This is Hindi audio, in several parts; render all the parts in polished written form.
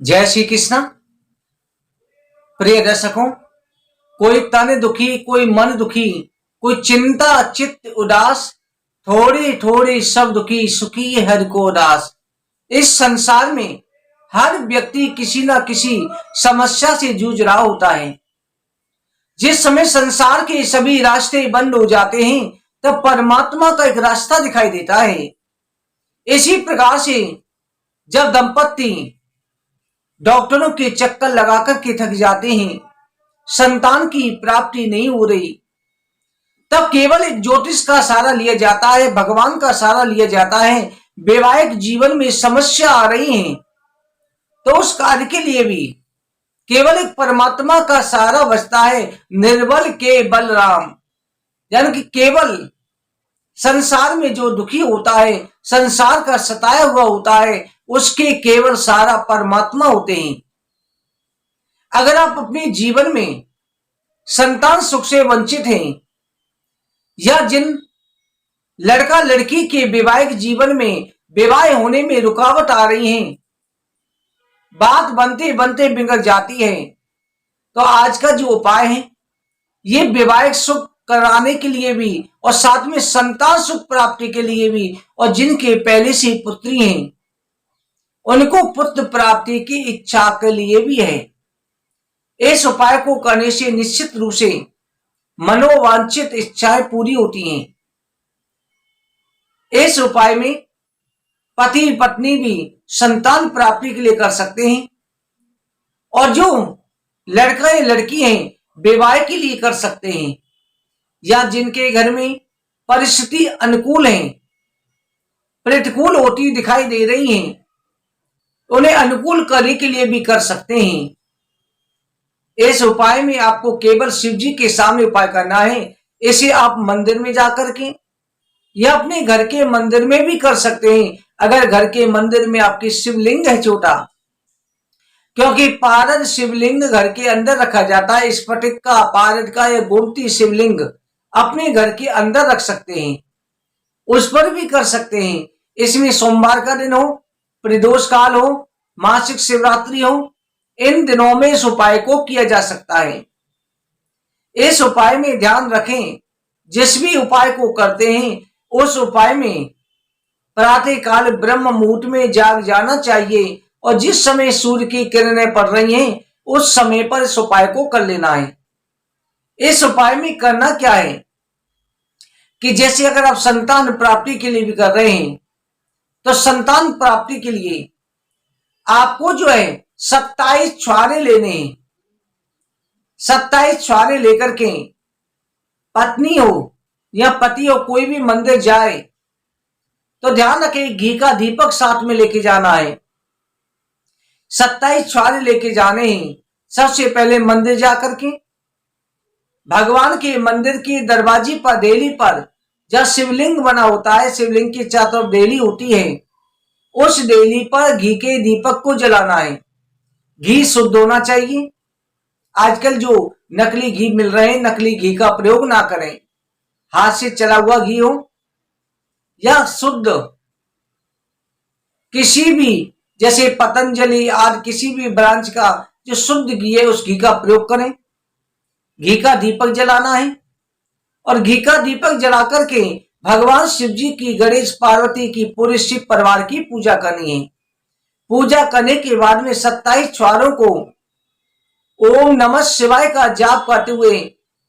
जय श्री कृष्ण। प्रिय दर्शकों, कोई तन दुखी, कोई मन दुखी, कोई चिंता चित्त उदास, थोड़ी थोड़ी सब दुखी, सुखी हर को उदास। इस संसार में हर व्यक्ति किसी न किसी समस्या से जूझ रहा होता है। जिस समय संसार के सभी रास्ते बंद हो जाते हैं, तब परमात्मा का एक रास्ता दिखाई देता है। इसी प्रकार से जब दंपत्ति डॉक्टरों के चक्कर लगाकर के थक जाते हैं, संतान की प्राप्ति नहीं हो रही, तब केवल एक ज्योतिष का सहारा लिया जाता है, भगवान का सहारा लिया जाता है। वैवाहिक जीवन में समस्या आ रही है तो उस कार्य के लिए भी केवल एक परमात्मा का सहारा बचता है। निर्बल के बलराम, यानी कि केवल संसार में जो दुखी होता है, संसार का सताया हुआ होता है, उसके केवल सहारा परमात्मा होते हैं। अगर आप अपने जीवन में संतान सुख से वंचित हैं, या जिन लड़का लड़की के वैवाहिक जीवन में विवाह होने में रुकावट आ रही है, बात बनते बनते बिगड़ जाती है, तो आज का जो उपाय है ये वैवाहिक सुख कराने के लिए भी और साथ में संतान सुख प्राप्ति के लिए भी, और जिनके पहले से पुत्री हैं उनको पुत्र प्राप्ति की इच्छा के लिए भी है। इस उपाय को करने से निश्चित रूप से मनोवांछित इच्छाएं पूरी होती हैं। इस उपाय में पति पत्नी भी संतान प्राप्ति के लिए कर सकते हैं, और जो लड़का या लड़की हैं विवाह के लिए कर सकते हैं, या जिनके घर में परिस्थिति अनुकूल है, प्रतिकूल होती दिखाई दे रही हैं, उन्हें अनुकूल करने के लिए भी कर सकते हैं। इस उपाय में आपको केवल शिव जी के सामने उपाय करना है। इसे आप मंदिर में जाकर के या अपने घर के मंदिर में भी कर सकते हैं। अगर घर के मंदिर में आपकी शिवलिंग है छोटा, क्योंकि पारद शिवलिंग घर के अंदर रखा जाता है, स्फटिक का, पारद का या गोमती शिवलिंग अपने घर के अंदर रख सकते हैं, उस पर भी कर सकते हैं। इसमें सोमवार का दिन हो, प्रदोष काल हो, मासिक शिवरात्रि हो, इन दिनों में इस उपाय को किया जा सकता है। इस उपाय में ध्यान रखें, जिस भी उपाय को करते हैं उस उपाय में प्रातः काल ब्रह्म मुहूर्त में जाग जाना चाहिए, और जिस समय सूर्य की किरणें पड़ रही हैं उस समय पर इस उपाय को कर लेना है। इस उपाय में करना क्या है कि जैसे अगर आप संतान प्राप्ति के लिए भी कर रहे हैं, तो संतान प्राप्ति के लिए आपको जो है 27 छुआरे लेने हैं। 27 छुआरे लेकर के पत्नी हो या पति हो, कोई भी मंदिर जाए तो ध्यान रखें घी का दीपक साथ में लेके जाना है। 27 छुआरे लेके जाने हैं। सबसे पहले मंदिर जाकर के भगवान के मंदिर की दरवाजे पर, देली पर जहाँ शिवलिंग बना होता है, शिवलिंग की चारों तरफ देली होती है, उस देली पर घी के दीपक को जलाना है। घी शुद्ध होना चाहिए। आजकल जो नकली घी मिल रहे हैं, नकली घी का प्रयोग ना करें। हाथ से चला हुआ घी हो या शुद्ध किसी भी, जैसे पतंजलि आदि किसी भी ब्रांच का जो शुद्ध घी है उस घी का प्रयोग करें। घी का दीपक जलाना है, और घी का दीपक जला करके भगवान शिव जी की, गणेश पार्वती की, पूरे शिव परिवार की पूजा करनी है। पूजा करने के बाद में 27 छुआरों को ओम नमः शिवाय का जाप करते हुए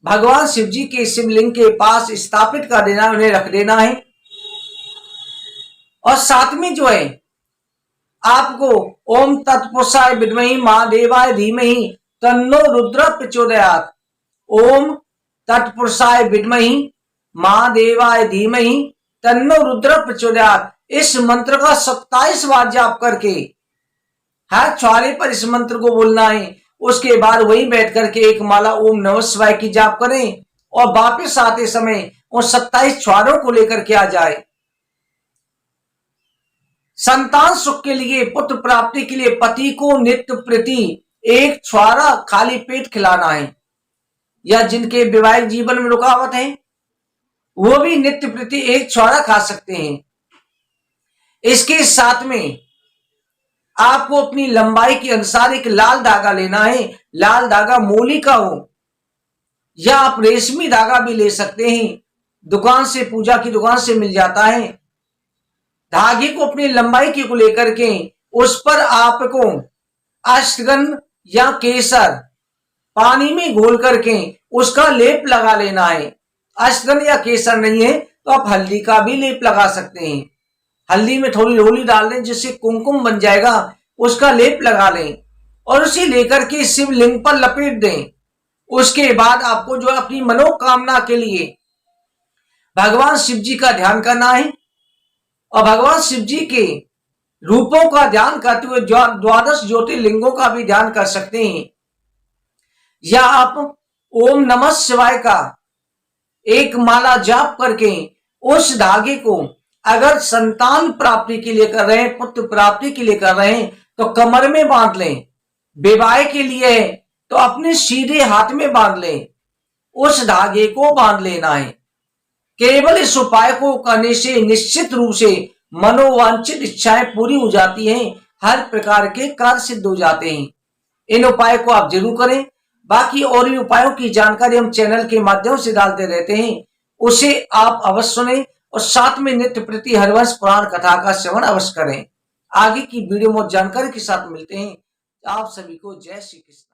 भगवान शिव जी के शिवलिंग के पास स्थापित कर देना, उन्हें रख देना है। और साथ में जो है आपको ओम तत्पुरुषाय विद्महि महादेवाय धीमहि तन्नो रुद्र प्रचोदयात्, ओम तत्पुरुषाय विद्महि महादेवाय धीमहि तन्नो रुद्र प्रचोदयात्, इस मंत्र का 27 बार जाप करके हर छुआरे पर इस मंत्र को बोलना है। उसके बाद वही बैठ करके एक माला ओम नमः शिवाय की जाप करें, और वापस आते समय उन 27 छुआरों को लेकर के आ जाए। संतान सुख के लिए, पुत्र प्राप्ति के लिए पति को नित्य प्रति एक छुआरा खाली पेट खिलाना है, या जिनके वैवाहिक जीवन में रुकावट है वो भी नित्य प्रति एक छुआरा खा सकते हैं। इसके साथ में आपको अपनी लंबाई के अनुसार एक लाल धागा लेना है। लाल धागा मोली का हो या आप रेशमी धागा भी ले सकते हैं, दुकान से, पूजा की दुकान से मिल जाता है। धागे को अपनी लंबाई की को लेकर के उस पर आपको अश्वगंध या केसर पानी में घोल करके उसका लेप लगा लेना है। अश्वगंध या केसर नहीं है तो आप हल्दी का भी लेप लगा सकते हैं। हल्दी में थोड़ी रोली डाल दें जिससे कुमकुम बन जाएगा, उसका लेप लगा लें और उसे लेकर के शिवलिंग पर लपेट दें। उसके बाद आपको जो अपनी मनोकामना के लिए भगवान शिव जी का ध्यान करना है और भगवान शिव जी के रूपों का ध्यान करते हुए 12 ज्योतिर्लिंगों का भी ध्यान कर सकते हैं। या आप ओम नमः शिवाय का एक माला जाप करके उस धागे को अगर संतान प्राप्ति के लिए कर रहे हैं, पुत्र प्राप्ति के लिए कर रहे हैं तो कमर में बांध लें। विवाह के लिए है तो अपने सीधे हाथ में बांध लें। उस धागे को बांध लेना है। केवल इस उपाय को करने से निश्चित रूप से मनोवांछित इच्छाएं पूरी हो जाती हैं, हर प्रकार के कार्य सिद्ध हो जाते हैं। इन उपाय को आप जरूर करें। बाकी और भी उपायों की जानकारी हम चैनल के माध्यम से डालते रहते हैं, उसे आप अवश्य सुनें और साथ में नित्य प्रति हरिवंश पुराण कथा का श्रवण अवश्य करें। आगे की वीडियो में जानकारी के साथ मिलते हैं। आप सभी को जय श्री कृष्ण।